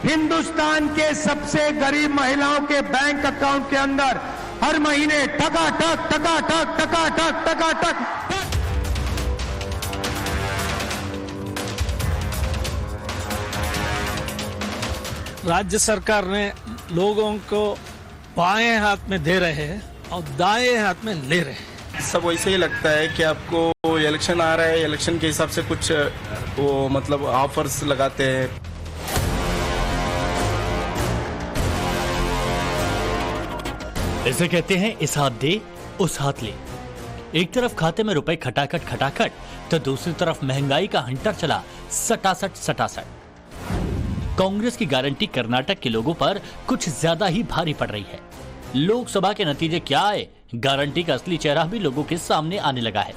हिंदुस्तान के सबसे गरीब महिलाओं के बैंक अकाउंट के अंदर हर महीने टकाटक टकाटक टकाटक टकाटक। राज्य सरकार ने लोगों को बाएं हाथ में दे रहे हैं और दाएं हाथ में ले रहे हैं। सब वैसे ही लगता है कि आपको इलेक्शन आ रहा है, इलेक्शन के हिसाब से कुछ वो मतलब ऑफर्स लगाते हैं। इसे कहते हैं इस हाथ दे उस हाथ ले। एक तरफ खाते में रुपए खटाखट खटाखट तो दूसरी तरफ महंगाई का हंटर चला सटासट सटासट। कांग्रेस की गारंटी कर्नाटक के लोगों पर कुछ ज्यादा ही भारी पड़ रही है। लोकसभा के नतीजे क्या आए, गारंटी का असली चेहरा भी लोगों के सामने आने लगा है।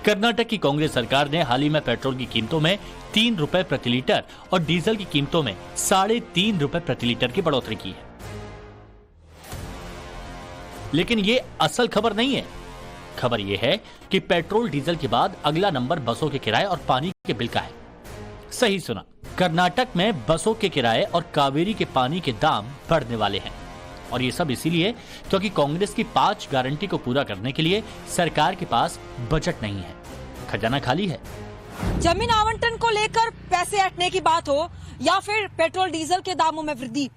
कर्नाटक की कांग्रेस सरकार ने हाल ही में पेट्रोल की कीमतों में 3 रुपए प्रति लीटर और डीजल की कीमतों में 3.5 रुपए प्रति लीटर की बढ़ोतरी की है। लेकिन ये असल खबर नहीं है। खबर यह है कि पेट्रोल डीजल के बाद अगला नंबर बसों के किराए और पानी के बिल का है। सही सुना, कर्नाटक में बसों के किराए और कावेरी के पानी के दाम बढ़ने वाले हैं। और ये सब इसीलिए क्योंकि कांग्रेस की 5 गारंटी को पूरा करने के लिए सरकार के पास बजट नहीं है, खजाना खाली है। जमीन आवंटन को लेकर पैसे हटने की बात हो या फिर पेट्रोल डीजल के दामों में वृद्धि,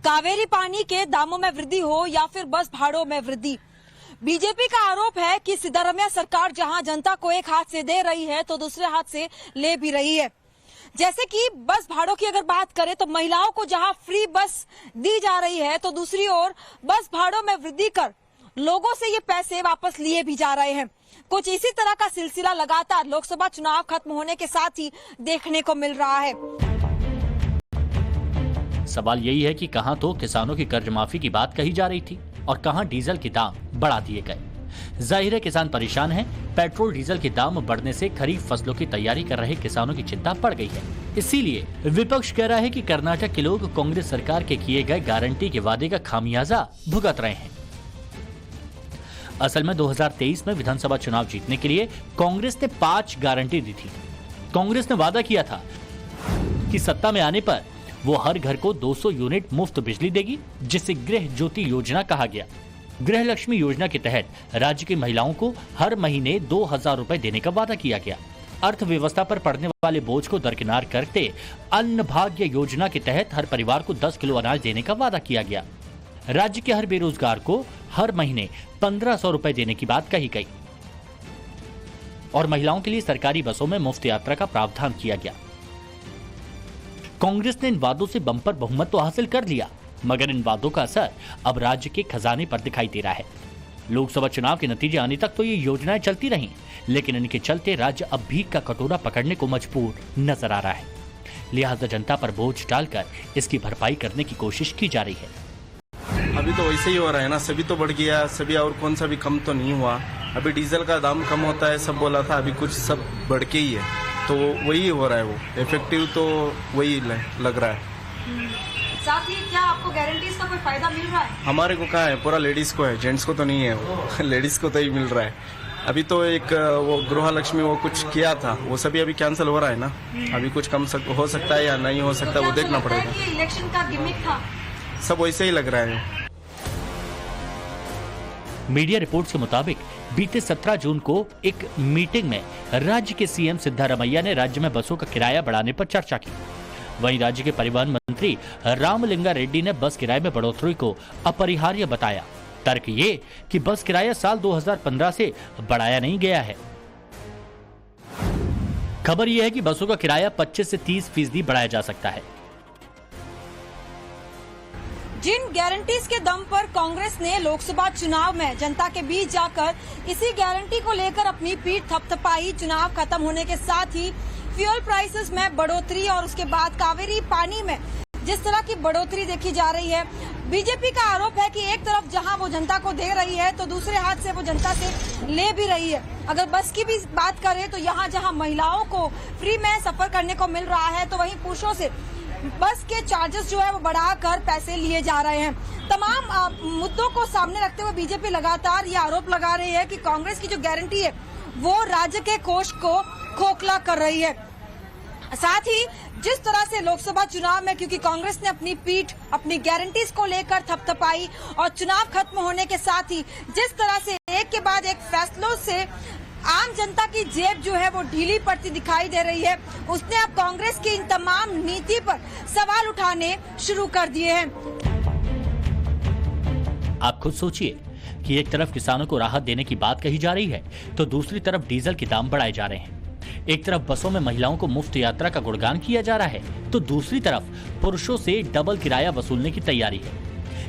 कावेरी पानी के दामों में वृद्धि हो या फिर बस भाड़ों में वृद्धि, बीजेपी का आरोप है कि सिद्धारमैया सरकार जहां जनता को एक हाथ से दे रही है तो दूसरे हाथ से ले भी रही है। जैसे कि बस भाड़ों की अगर बात करें तो महिलाओं को जहां फ्री बस दी जा रही है तो दूसरी ओर बस भाड़ों में वृद्धि कर लोगों से ये पैसे वापस लिए भी जा रहे हैं। कुछ इसी तरह का सिलसिला लगातार लोकसभा चुनाव खत्म होने के साथ ही देखने को मिल रहा है। सवाल यही है कि कहां तो किसानों की कर्ज माफी की बात कही जा रही थी और कहां डीजल के दाम बढ़ा दिए गए। जाहिर है किसान परेशान हैं। पेट्रोल डीजल के दाम बढ़ने से खरीफ फसलों की तैयारी कर रहे किसानों की चिंता बढ़ गई है। इसीलिए विपक्ष कह रहा है कि कर्नाटक के लोग कांग्रेस सरकार के किए गए गारंटी के वादे का खामियाजा भुगत रहे हैं। असल में 2023 में विधानसभा चुनाव जीतने के लिए कांग्रेस ने 5 गारंटी दी थी। कांग्रेस ने वादा किया था कि सत्ता में आने पर वो हर घर को 200 यूनिट मुफ्त बिजली देगी, जिसे गृह ज्योति योजना कहा गया। गृह लक्ष्मी योजना के तहत राज्य की महिलाओं को हर महीने 2000 रुपए देने का वादा किया गया। अर्थव्यवस्था पर पड़ने वाले बोझ को दरकिनार करते अन्न भाग्य योजना के तहत हर परिवार को 10 किलो अनाज देने का वादा किया गया। राज्य के हर बेरोजगार को हर महीने 1500 रुपए देने की बात कही गई और महिलाओं के लिए सरकारी बसों में मुफ्त यात्रा का प्रावधान किया गया। कांग्रेस ने इन वादों से बम्पर बहुमत तो हासिल कर लिया, मगर इन वादों का असर अब राज्य के खजाने पर दिखाई दे रहा है। लोकसभा चुनाव के नतीजे आने तक तो ये योजनाएं चलती रहीं, लेकिन इनके चलते राज्य अब भीख का कटोरा पकड़ने को मजबूर नजर आ रहा है। लिहाजा जनता पर बोझ डालकर इसकी भरपाई करने की कोशिश की जा रही है। अभी तो वैसे ही हो रहा है ना, सभी तो बढ़ गया, सभी और कौन सा भी कम तो नहीं हुआ। अभी डीजल का दाम कम होता है सब बोला था, अभी कुछ सब बढ़ के ही है, तो वही हो रहा है। वो इफेक्टिव तो वही लग रहा है। साथ ही क्या आपको गारंटीज का कोई फायदा मिल रहा है? हमारे को कहाँ है, पूरा लेडीज को है, जेंट्स को तो नहीं है। वो लेडीज को तो ही मिल रहा है। अभी तो एक वो गृह लक्ष्मी वो कुछ किया था, वो सभी अभी कैंसिल हो रहा है ना। अभी कुछ कम हो सकता है या नहीं हो सकता, वो देखना पड़ेगा। इलेक्शन का गिमिक था, सब वैसे ही लग रहा है। मीडिया रिपोर्ट्स के मुताबिक बीते 17 जून को एक मीटिंग में राज्य के सीएम सिद्धारमैया ने राज्य में बसों का किराया बढ़ाने पर चर्चा की। वहीं राज्य के परिवहन मंत्री रामलिंगा रेड्डी ने बस किराए में बढ़ोतरी को अपरिहार्य बताया। तर्क ये कि बस किराया साल 2015 से बढ़ाया नहीं गया है। खबर यह है कि बसों का किराया 25 से 30% बढ़ाया जा सकता है। जिन गारंटीज के दम पर कांग्रेस ने लोकसभा चुनाव में जनता के बीच जाकर इसी गारंटी को लेकर अपनी पीठ थपथपाई, चुनाव खत्म होने के साथ ही फ्यूल प्राइसेस में बढ़ोतरी और उसके बाद कावेरी पानी में जिस तरह की बढ़ोतरी देखी जा रही है। बीजेपी का आरोप है कि एक तरफ जहां वो जनता को दे रही है तो दूसरे हाथ से वो जनता से ले भी रही है। अगर बस की भी बात करें तो यहाँ जहां महिलाओं को फ्री में सफर करने को मिल रहा है तो वहीं पुरुषों से बस के चार्जेस जो है वो बढ़ाकर पैसे लिए जा रहे हैं। तमाम मुद्दों को सामने रखते हुए बीजेपी लगातार ये आरोप लगा रही है कि कांग्रेस की जो गारंटी है वो राज्य के कोष को खोखला कर रही है। साथ ही जिस तरह से लोकसभा चुनाव में क्योंकि कांग्रेस ने अपनी पीठ अपनी गारंटीज को लेकर थपथपाई और चुनाव खत्म होने के साथ ही जिस तरह से एक के बाद एक फैसलों से आम जनता की जेब जो है वो ढीली पड़ती दिखाई दे रही है, उसने अब कांग्रेस की इन तमाम नीति पर सवाल उठाने शुरू कर दिए हैं। आप खुद सोचिए कि एक तरफ किसानों को राहत देने की बात कही जा रही है तो दूसरी तरफ डीजल के दाम बढ़ाए जा रहे हैं। एक तरफ बसों में महिलाओं को मुफ्त यात्रा का गुणगान किया जा रहा है तो दूसरी तरफ पुरुषों से डबल किराया वसूलने की तैयारी है।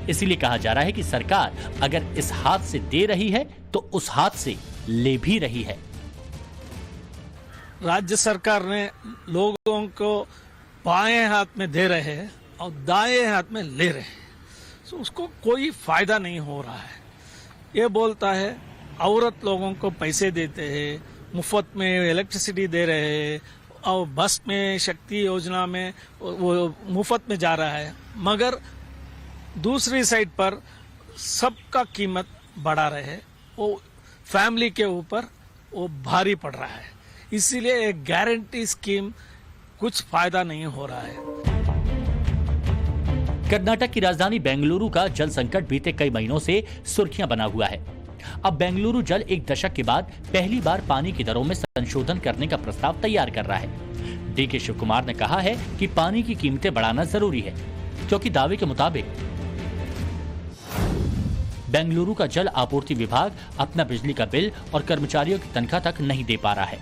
इसीलिए कहा जा रहा है कि सरकार अगर इस हाथ से दे रही है तो उस हाथ से ले भी रही है। राज्य सरकार ने लोगों को बाएं हाथ में दे रहे हैं और दाएं हाथ में ले रहे हैं, तो उसको कोई फायदा नहीं हो रहा है। ये बोलता है औरत लोगों को पैसे देते हैं, मुफ्त में इलेक्ट्रिसिटी दे रहे हैं और बस में शक्ति योजना में वो मुफ्त में जा रहा है, मगर दूसरी साइड पर सबका कीमत बढ़ा रहे हैं, वो फैमिली के ऊपर वो भारी पड़ रहा है। इसीलिए एक गारंटी स्कीम कुछ फायदा नहीं हो रहा है। कर्नाटक की राजधानी बेंगलुरु का जल संकट बीते कई महीनों से सुर्खियां बना हुआ है। अब बेंगलुरु जल एक दशक के बाद पहली बार पानी की दरों में संशोधन करने का प्रस्ताव तैयार कर रहा है। डी के शिव कुमार ने कहा है कि पानी की कीमतें बढ़ाना जरूरी है क्योंकि दावे के मुताबिक बेंगलुरु का जल आपूर्ति विभाग अपना बिजली का बिल और कर्मचारियों की तनख्वाह तक नहीं दे पा रहा है।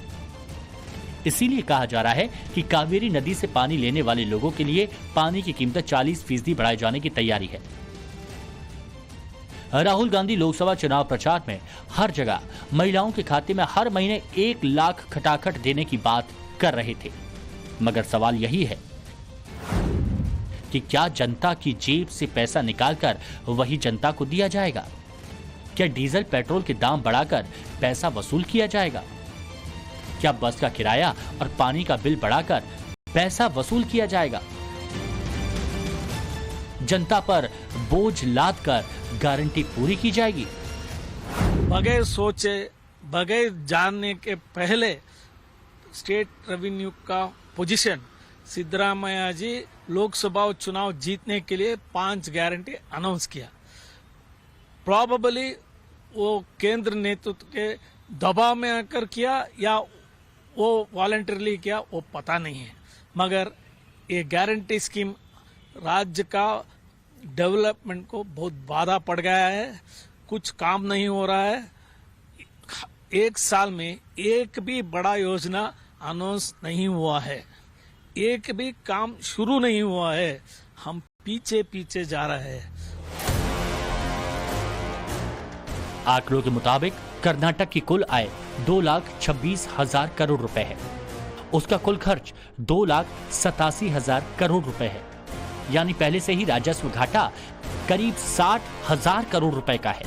इसीलिए कहा जा रहा है कि कावेरी नदी से पानी लेने वाले लोगों के लिए पानी की कीमत 40% बढ़ाए जाने की तैयारी है। राहुल गांधी लोकसभा चुनाव प्रचार में हर जगह महिलाओं के खाते में हर महीने 1 लाख खटाखट देने की बात कर रहे थे, मगर सवाल यही है कि क्या जनता की जेब से पैसा निकालकर वही जनता को दिया जाएगा? क्या डीजल पेट्रोल के दाम बढ़ाकर पैसा वसूल किया जाएगा? क्या बस का किराया और पानी का बिल बढ़ाकर पैसा वसूल किया जाएगा? जनता पर बोझ लादकर गारंटी पूरी की जाएगी? बगैर सोचे बगैर जानने के पहले स्टेट रेवेन्यू का पोजीशन सिद्धरामैया जी लोकसभा चुनाव जीतने के लिए 5 गारंटी अनाउंस किया। प्रॉबेबली वो केंद्र नेतृत्व के दबाव में आकर किया या वो वॉलंटरली किया, वो पता नहीं है, मगर ये गारंटी स्कीम राज्य का डेवलपमेंट को बहुत बाधा पड़ गया है। कुछ काम नहीं हो रहा है। 1 साल में एक भी बड़ा योजना अनाउंस नहीं हुआ है, एक भी काम शुरू नहीं हुआ है। हम पीछे पीछे जा रहे हैं। आंकड़ों के मुताबिक कर्नाटक की कुल आय 2,26,000 करोड़ रुपए है। उसका कुल खर्च 2,87,000 करोड़ रुपए है, यानी पहले से ही राजस्व घाटा करीब 60,000 करोड़ रुपए का है।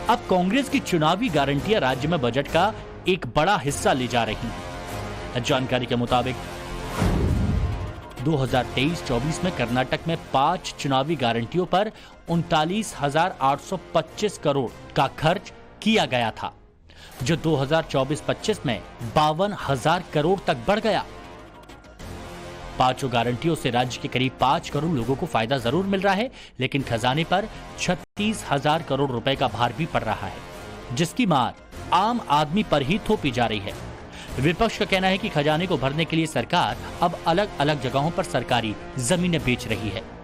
अब कांग्रेस की चुनावी गारंटियां राज्य में बजट का एक बड़ा हिस्सा ले जा रही हैं। जानकारी के मुताबिक 2023-24 में कर्नाटक में 5 चुनावी गारंटियों पर 39,825 करोड़ का खर्च किया गया था, जो 2024-25 में 52,000 करोड़ तक बढ़ गया। 5 गारंटियों से राज्य के करीब 5 करोड़ लोगों को फायदा जरूर मिल रहा है, लेकिन खजाने पर 36,000 करोड़ रुपए का भार भी पड़ रहा है, जिसकी मार आम आदमी पर ही थोपी जा रही है। विपक्ष का कहना है कि खजाने को भरने के लिए सरकार अब अलग अलग जगहों पर सरकारी जमीनें बेच रही है।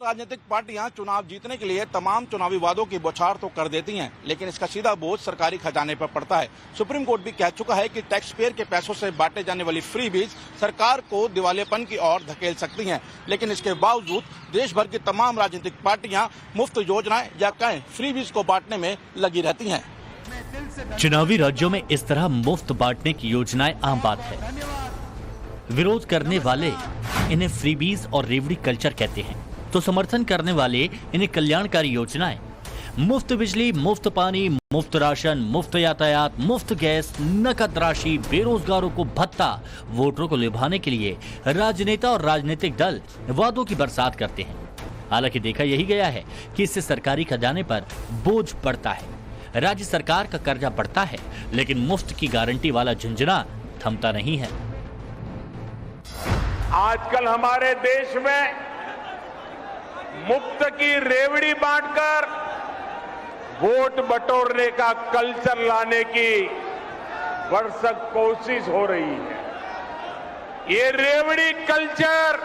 राजनीतिक पार्टियां चुनाव जीतने के लिए तमाम चुनावी वादों की बौछार तो कर देती हैं, लेकिन इसका सीधा बोझ सरकारी खजाने पर पड़ता है। सुप्रीम कोर्ट भी कह चुका है कि टैक्स पेयर के पैसों से बांटे जाने वाली फ्री बीज सरकार को दिवालियापन की ओर धकेल सकती हैं, लेकिन इसके बावजूद देश भर की तमाम राजनीतिक पार्टियां मुफ्त योजनाएं या कहें फ्री बीज को बांटने में लगी रहती हैं। चुनावी राज्यों में इस तरह मुफ्त बांटने की योजनाएं आम बात है। विरोध करने वाले इन्हें फ्रीबीज और रेवड़ी कल्चर कहते हैं, तो समर्थन करने वाले इन्हें कल्याणकारी योजनाएं, मुफ्त बिजली, मुफ्त पानी, मुफ्त राशन, मुफ्त यातायात, मुफ्त गैस, नकद राशि, बेरोजगारों को भत्ता, वोटरों को लुभाने के लिए राजनेता और राजनीतिक दल वादों की बरसात करते हैं। हालांकि देखा यही गया है कि इससे सरकारी खजाने पर बोझ बढ़ता है, राज्य सरकार का कर्जा बढ़ता है, लेकिन मुफ्त की गारंटी वाला झुंझुना थमता नहीं है। आजकल हमारे देश में मुफ्त की रेवड़ी बांटकर वोट बटोरने का कल्चर लाने की भरसक कोशिश हो रही है। ये रेवड़ी कल्चर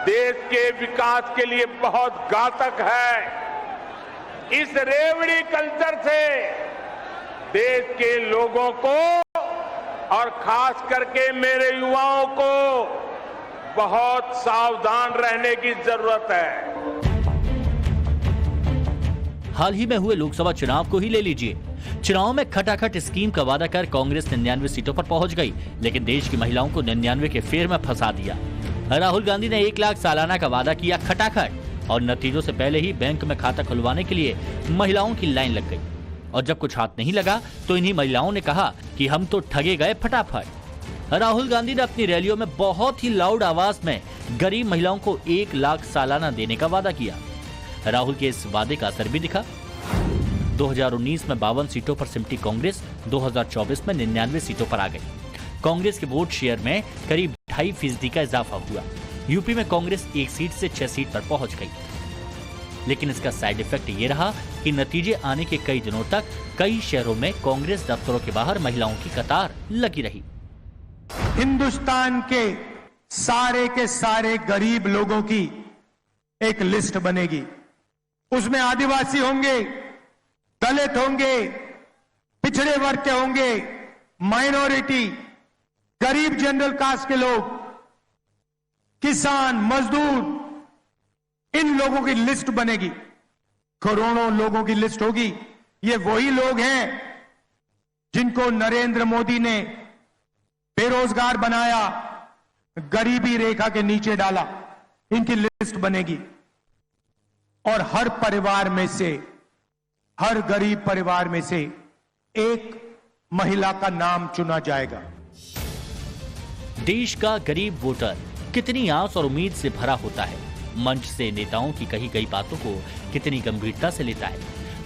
देश के विकास के लिए बहुत घातक है। इस रेवड़ी कल्चर से देश के लोगों को और खास करके मेरे युवाओं को बहुत सावधान रहने की जरूरत है। हाल ही में हुए लोकसभा चुनाव को ही ले लीजिए। चुनाव में खटाखट स्कीम का वादा कर कांग्रेस 99 सीटों पर पहुंच गई, लेकिन देश की महिलाओं को 99 के फेर में फंसा दिया। राहुल गांधी ने 1 लाख सालाना का वादा किया खटाखट, और नतीजों से पहले ही बैंक में खाता खुलवाने के लिए महिलाओं की लाइन लग गई। और जब कुछ हाथ नहीं लगा तो इन्हीं महिलाओं ने कहा कि हम तो ठगे गए फटाफट। राहुल गांधी ने अपनी रैलियों में बहुत ही लाउड आवाज में गरीब महिलाओं को 1 लाख सालाना देने का वादा किया। राहुल के इस वादे का असर भी दिखा। 2019 में 52 सीटों पर सिमटी कांग्रेस 2024 में 99 सीटों पर आ गई। कांग्रेस के वोट शेयर में करीब 2.5% का इजाफा हुआ। यूपी में कांग्रेस 1 सीट से 6 सीट पर पहुंच गई। लेकिन इसका साइड इफेक्ट ये रहा कि नतीजे आने के कई दिनों तक कई शहरों में कांग्रेस दफ्तरों के बाहर महिलाओं की कतार लगी रही। हिंदुस्तान के सारे गरीब लोगों की एक लिस्ट बनेगी। उसमें आदिवासी होंगे, दलित होंगे, पिछड़े वर्ग के होंगे, माइनॉरिटी, गरीब जनरल कास्ट के लोग, किसान, मजदूर, इन लोगों की लिस्ट बनेगी। करोड़ों लोगों की लिस्ट होगी। ये वही लोग हैं जिनको नरेंद्र मोदी ने बेरोजगार बनाया, गरीबी रेखा के नीचे डाला। इनकी लिस्ट बनेगी और हर परिवार में से, हर गरीब परिवार में से एक महिला का नाम चुना जाएगा। देश का गरीब वोटर कितनी आस और उम्मीद से भरा होता है। मंच से नेताओं की कही गई बातों को कितनी गंभीरता से लेता है।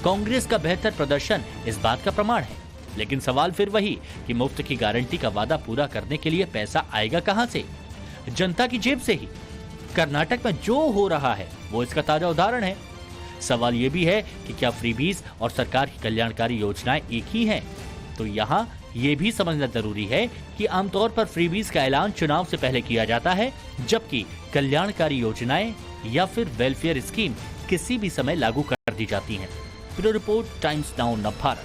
कांग्रेस का बेहतर प्रदर्शन इस बात का प्रमाण है। लेकिन सवाल फिर वही कि मुफ्त की गारंटी का वादा पूरा करने के लिए पैसा आएगा कहां से? जनता की जेब से ही। कर्नाटक में जो हो रहा है वो इसका ताजा उदाहरण है। सवाल ये भी है कि क्या फ्रीबीज और सरकार की कल्याणकारी योजनाएं एक ही हैं? तो यहाँ ये भी समझना जरूरी है कि आमतौर पर फ्रीबीज का ऐलान चुनाव से पहले किया जाता है, जबकि कल्याणकारी योजनाएं या फिर वेलफेयर स्कीम किसी भी समय लागू कर दी जाती हैं। ब्यूरो रिपोर्ट, टाइम्स नाउ नव भारत।